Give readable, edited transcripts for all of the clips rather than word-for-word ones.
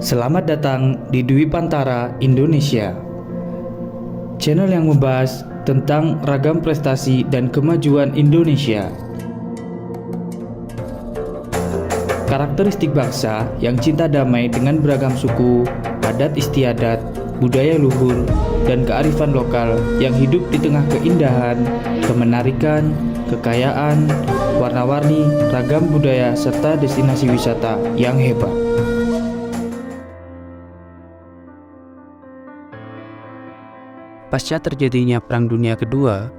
Selamat datang di Dwi Pantara Indonesia, channel yang membahas tentang ragam prestasi dan kemajuan Indonesia. Karakteristik bangsa yang cinta damai dengan beragam suku, adat istiadat, budaya luhur, dan kearifan lokal yang hidup di tengah keindahan, kemenarikan, kekayaan, warna-warni, ragam budaya, serta destinasi wisata yang hebat. Pasca terjadinya Perang Dunia Kedua,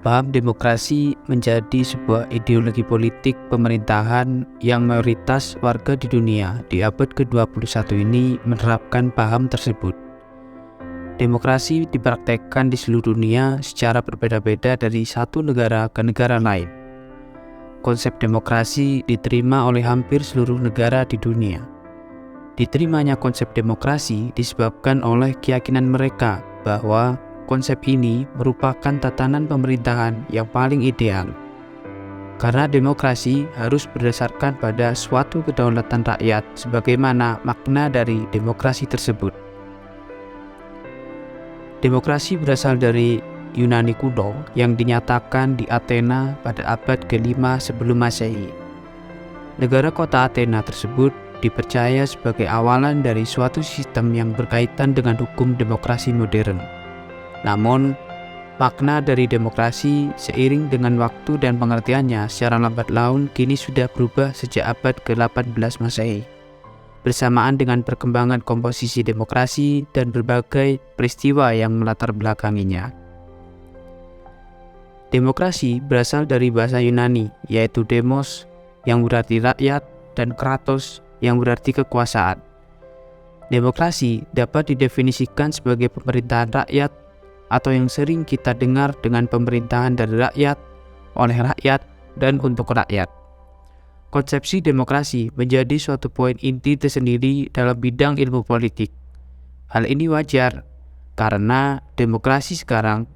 paham demokrasi menjadi sebuah ideologi politik pemerintahan yang mayoritas warga di dunia di abad ke-21 ini menerapkan paham tersebut. Demokrasi dipraktekkan di seluruh dunia secara berbeda-beda dari satu negara ke negara lain. Konsep demokrasi diterima oleh hampir seluruh negara di dunia. Diterimanya konsep demokrasi disebabkan oleh keyakinan mereka bahwa konsep ini merupakan tatanan pemerintahan yang paling ideal. Karena demokrasi harus berdasarkan pada suatu kedaulatan rakyat sebagaimana makna dari demokrasi tersebut. Demokrasi berasal dari Yunani kuno yang dinyatakan di Athena pada abad ke-5 sebelum Masehi. Negara kota Athena tersebut dipercaya sebagai awalan dari suatu sistem yang berkaitan dengan hukum demokrasi modern. Namun, makna dari demokrasi seiring dengan waktu dan pengertiannya secara lambat laun kini sudah berubah sejak abad ke-18 Masehi. Bersamaan dengan perkembangan komposisi demokrasi dan berbagai peristiwa yang melatar belakanginya. Demokrasi berasal dari bahasa Yunani, yaitu demos yang berarti rakyat dan kratos yang berarti kekuasaan. Demokrasi dapat didefinisikan sebagai pemerintahan rakyat atau yang sering kita dengar dengan pemerintahan dari rakyat, oleh rakyat, dan untuk rakyat. Konsepsi demokrasi menjadi suatu poin inti tersendiri dalam bidang ilmu politik. Hal ini wajar, karena demokrasi sekarang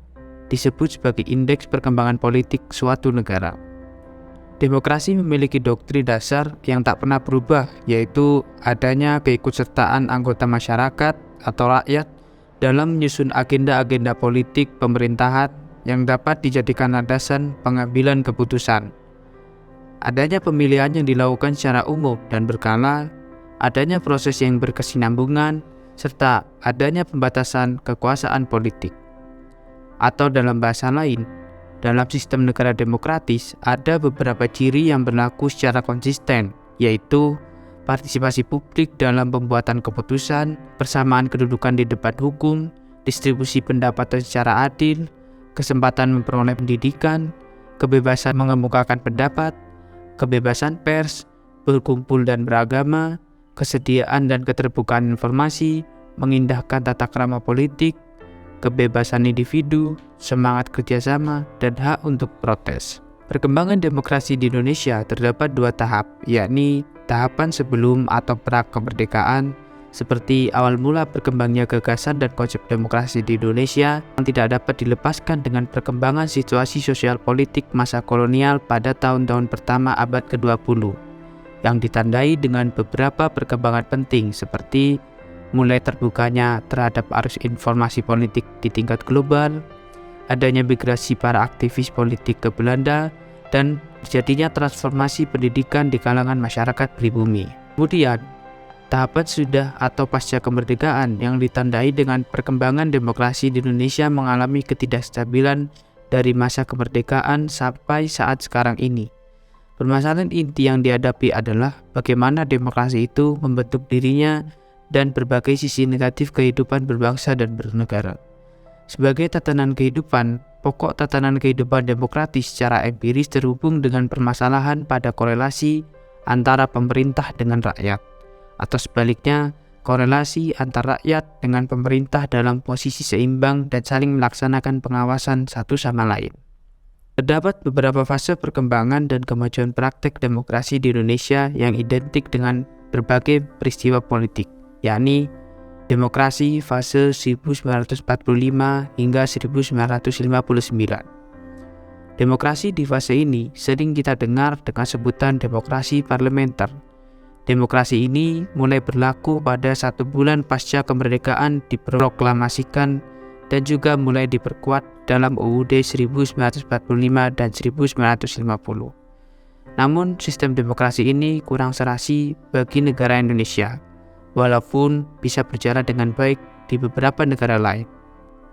disebut sebagai indeks perkembangan politik suatu negara. Demokrasi memiliki doktrin dasar yang tak pernah berubah, yaitu adanya keikutsertaan anggota masyarakat atau rakyat dalam menyusun agenda-agenda politik pemerintahan yang dapat dijadikan landasan pengambilan keputusan. Adanya pemilihan yang dilakukan secara umum dan berkala, adanya proses yang berkesinambungan, serta adanya pembatasan kekuasaan politik. Atau dalam bahasa lain, dalam sistem negara demokratis ada beberapa ciri yang berlaku secara konsisten, yaitu partisipasi publik dalam pembuatan keputusan, persamaan kedudukan di depan hukum, distribusi pendapatan secara adil, kesempatan memperoleh pendidikan, kebebasan mengemukakan pendapat, kebebasan pers, berkumpul dan beragama, kesediaan dan keterbukaan informasi, mengindahkan tata krama politik, kebebasan individu, semangat kerjasama, dan hak untuk protes. Perkembangan demokrasi di Indonesia terdapat dua tahap, yakni tahapan sebelum atau pra-kemerdekaan, seperti awal mula berkembangnya gagasan dan konsep demokrasi di Indonesia yang tidak dapat dilepaskan dengan perkembangan situasi sosial politik masa kolonial pada tahun-tahun pertama abad ke-20, yang ditandai dengan beberapa perkembangan penting seperti mulai terbukanya terhadap arus informasi politik di tingkat global, adanya migrasi para aktivis politik ke Belanda, dan terjadinya transformasi pendidikan di kalangan masyarakat pribumi. Kemudian, tahapan sudah atau pasca kemerdekaan yang ditandai dengan perkembangan demokrasi di Indonesia mengalami ketidakstabilan dari masa kemerdekaan sampai saat sekarang ini. Permasalahan inti yang dihadapi adalah bagaimana demokrasi itu membentuk dirinya dan berbagai sisi negatif kehidupan berbangsa dan bernegara. Sebagai tatanan kehidupan, pokok tatanan kehidupan demokratis secara empiris terhubung dengan permasalahan pada korelasi antara pemerintah dengan rakyat, atau sebaliknya, korelasi antara rakyat dengan pemerintah dalam posisi seimbang dan saling melaksanakan pengawasan satu sama lain. Terdapat beberapa fase perkembangan dan kemajuan praktek demokrasi di Indonesia yang identik dengan berbagai peristiwa politik, yakni demokrasi fase 1945 hingga 1959. Demokrasi di fase ini sering kita dengar dengan sebutan demokrasi parlementer, Demokrasi ini mulai berlaku pada 1 bulan pasca kemerdekaan diproklamasikan dan juga mulai diperkuat dalam UUD 1945 dan 1950. Namun, sistem demokrasi ini kurang serasi bagi negara Indonesia, walaupun bisa berjalan dengan baik di beberapa negara lain.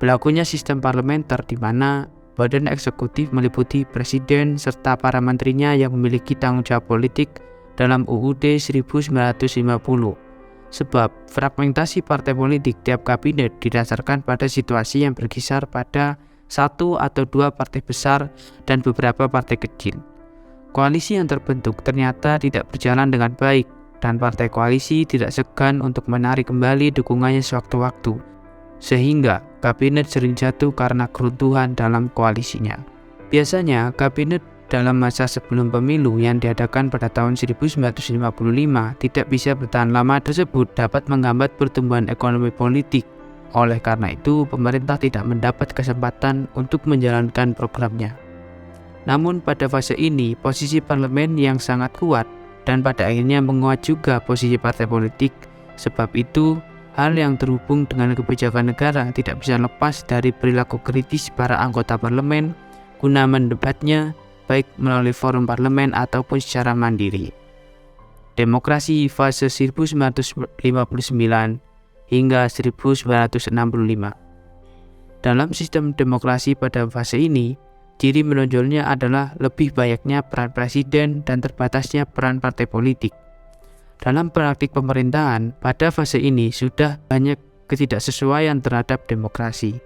Berlakunya sistem parlementer di mana badan eksekutif meliputi presiden serta para menterinya yang memiliki tanggung jawab politik dalam UUD 1950. Sebab fragmentasi partai politik tiap kabinet didasarkan pada situasi yang berkisar pada 1 atau 2 partai besar dan beberapa partai kecil. Koalisi yang terbentuk ternyata tidak berjalan dengan baik dan partai koalisi tidak segan untuk menarik kembali dukungannya sewaktu-waktu, sehingga kabinet sering jatuh karena keruntuhan dalam koalisinya. Biasanya kabinet dalam masa sebelum pemilu yang diadakan pada tahun 1955 tidak bisa bertahan lama tersebut dapat menghambat pertumbuhan ekonomi politik. Oleh karena itu, pemerintah tidak mendapat kesempatan untuk menjalankan programnya. Namun pada fase ini, posisi parlemen yang sangat kuat dan pada akhirnya menguat juga posisi partai politik. Sebab itu, hal yang terhubung dengan kebijakan negara tidak bisa lepas dari perilaku kritis para anggota parlemen guna mendebatnya baik melalui forum parlemen ataupun secara mandiri. Demokrasi fase 1959 hingga 1965. Dalam sistem demokrasi pada fase ini, ciri menonjolnya adalah lebih banyaknya peran presiden dan terbatasnya peran partai politik. Dalam praktik pemerintahan, pada fase ini sudah banyak ketidaksesuaian terhadap demokrasi.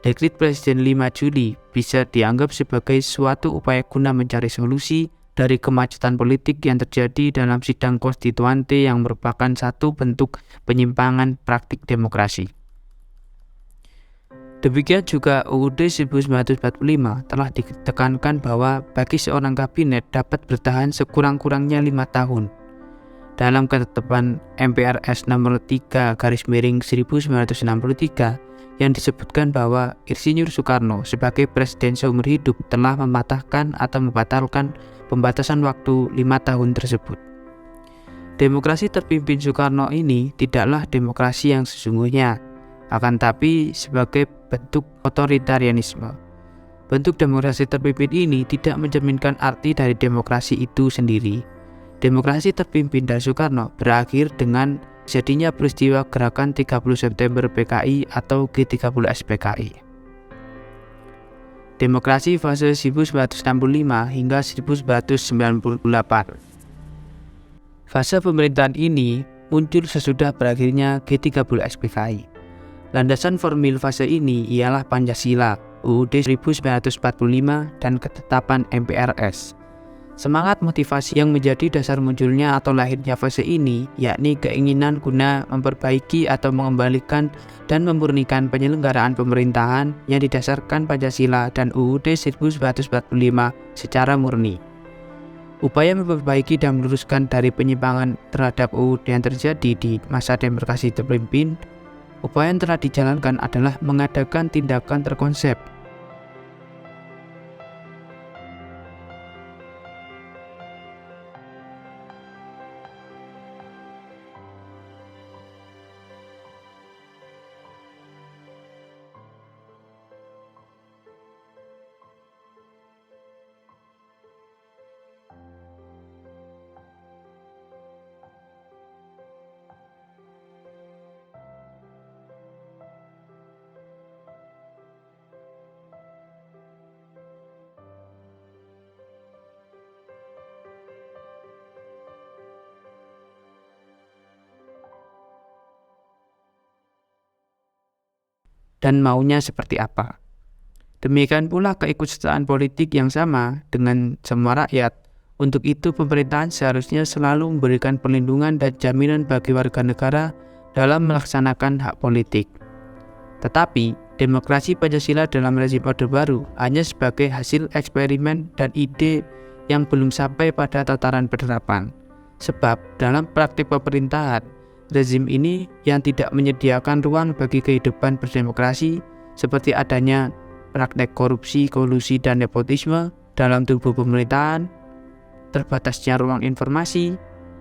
Dekret Presiden 5 Juli bisa dianggap sebagai suatu upaya guna mencari solusi dari kemacetan politik yang terjadi dalam sidang konstituante yang merupakan satu bentuk penyimpangan praktik demokrasi. Demikian juga UUD 1945 telah ditekankan bahwa bagi seorang kabinet dapat bertahan sekurang-kurangnya 5 tahun. Dalam ketetapan MPRS nomor 3/1963 yang disebutkan bahwa Insinyur Soekarno sebagai presiden seumur hidup telah mematahkan atau membatalkan pembatasan waktu 5 tahun tersebut. Demokrasi terpimpin Soekarno ini tidaklah demokrasi yang sesungguhnya, akan tapi sebagai bentuk otoritarianisme. Bentuk demokrasi terpimpin ini tidak mencerminkan arti dari demokrasi itu sendiri. Demokrasi terpimpin dari Soekarno berakhir dengan jadinya peristiwa Gerakan 30 September PKI atau G30S PKI. Demokrasi fase 1965 hingga 1998. Fase pemerintahan ini muncul sesudah berakhirnya G30S PKI. Landasan formil fase ini ialah Pancasila, UUD 1945 dan ketetapan MPRS. Semangat motivasi yang menjadi dasar munculnya atau lahirnya fase ini yakni keinginan guna memperbaiki atau mengembalikan dan memurnikan penyelenggaraan pemerintahan yang didasarkan Pancasila dan UUD 1945 secara murni. Upaya memperbaiki dan meluruskan dari penyimpangan terhadap UUD yang terjadi di masa demokrasi terpimpin, upaya yang telah dijalankan adalah mengadakan tindakan terkonsep. Dan maunya seperti apa. Demikian pula keikutsertaan politik yang sama dengan semua rakyat. Untuk itu pemerintahan seharusnya selalu memberikan perlindungan dan jaminan bagi warga negara dalam melaksanakan hak politik. Tetapi demokrasi Pancasila dalam rezim Orde Baru hanya sebagai hasil eksperimen dan ide yang belum sampai pada tataran penerapan. Sebab dalam praktik pemerintahan, rezim ini yang tidak menyediakan ruang bagi kehidupan berdemokrasi seperti adanya praktek korupsi, kolusi, dan nepotisme dalam tubuh pemerintahan, terbatasnya ruang informasi,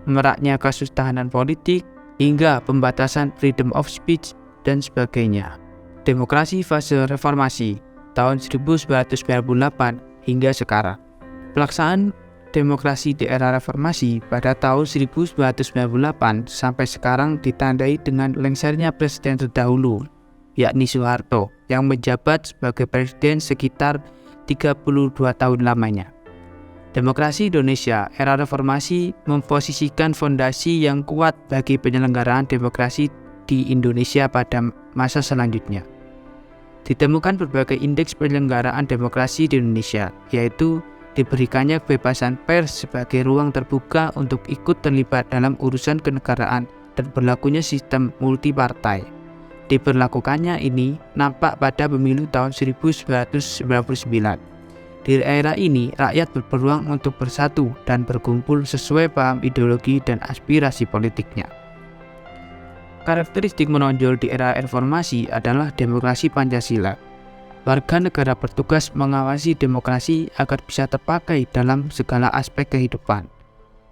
meraknya kasus tahanan politik, hingga pembatasan freedom of speech, dan sebagainya. Demokrasi fase reformasi tahun 1998 hingga sekarang. Pelaksanaan demokrasi di era reformasi pada tahun 1998 sampai sekarang ditandai dengan lengsernya presiden terdahulu, yakni Soeharto, yang menjabat sebagai presiden sekitar 32 tahun lamanya. Demokrasi Indonesia era reformasi memposisikan fondasi yang kuat bagi penyelenggaraan demokrasi di Indonesia pada masa selanjutnya. Ditemukan berbagai indeks penyelenggaraan demokrasi di Indonesia, yaitu diberikannya kebebasan pers sebagai ruang terbuka untuk ikut terlibat dalam urusan kenegaraan dan berlakunya sistem multipartai. Diberlakukannya ini nampak pada pemilu tahun 1999. Di era ini, rakyat berpeluang untuk bersatu dan berkumpul sesuai paham ideologi dan aspirasi politiknya. Karakteristik menonjol di era reformasi adalah demokrasi Pancasila. Warga negara bertugas mengawasi demokrasi agar bisa terpakai dalam segala aspek kehidupan.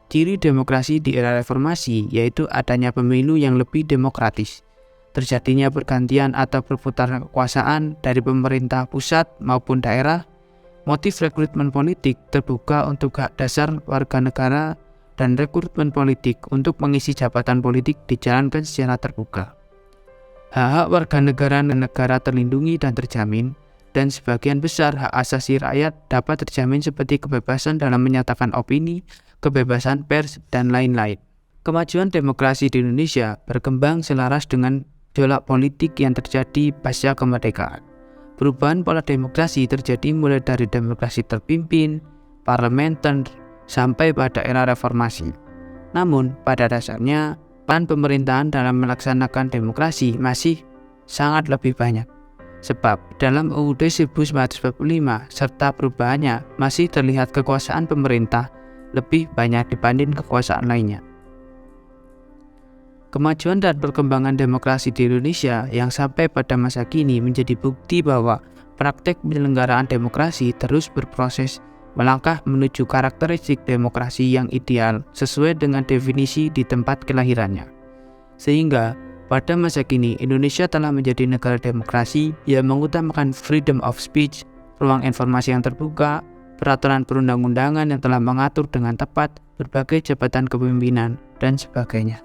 Ciri demokrasi di era reformasi yaitu adanya pemilu yang lebih demokratis, terjadinya pergantian atau perputaran kekuasaan dari pemerintah pusat maupun daerah, motif rekrutmen politik terbuka untuk hak dasar warga negara, dan rekrutmen politik untuk mengisi jabatan politik dijalankan secara terbuka. Hak-hak warga negara dan negara terlindungi dan terjamin, dan sebagian besar hak asasi rakyat dapat terjamin seperti kebebasan dalam menyatakan opini, kebebasan pers, dan lain-lain. Kemajuan demokrasi di Indonesia berkembang selaras dengan gejolak politik yang terjadi pasca kemerdekaan. Perubahan pola demokrasi terjadi mulai dari demokrasi terpimpin, parlementer, sampai pada era reformasi. Namun, pada dasarnya, peran pemerintahan dalam melaksanakan demokrasi masih sangat lebih banyak. Sebab, dalam UUD 1945 serta perubahannya masih terlihat kekuasaan pemerintah lebih banyak dibanding kekuasaan lainnya. Kemajuan dan perkembangan demokrasi di Indonesia yang sampai pada masa kini menjadi bukti bahwa praktek penyelenggaraan demokrasi terus berproses melangkah menuju karakteristik demokrasi yang ideal sesuai dengan definisi di tempat kelahirannya. Sehingga pada masa kini Indonesia telah menjadi negara demokrasi yang mengutamakan freedom of speech, ruang informasi yang terbuka, peraturan perundang-undangan yang telah mengatur dengan tepat berbagai jabatan kepemimpinan, dan sebagainya.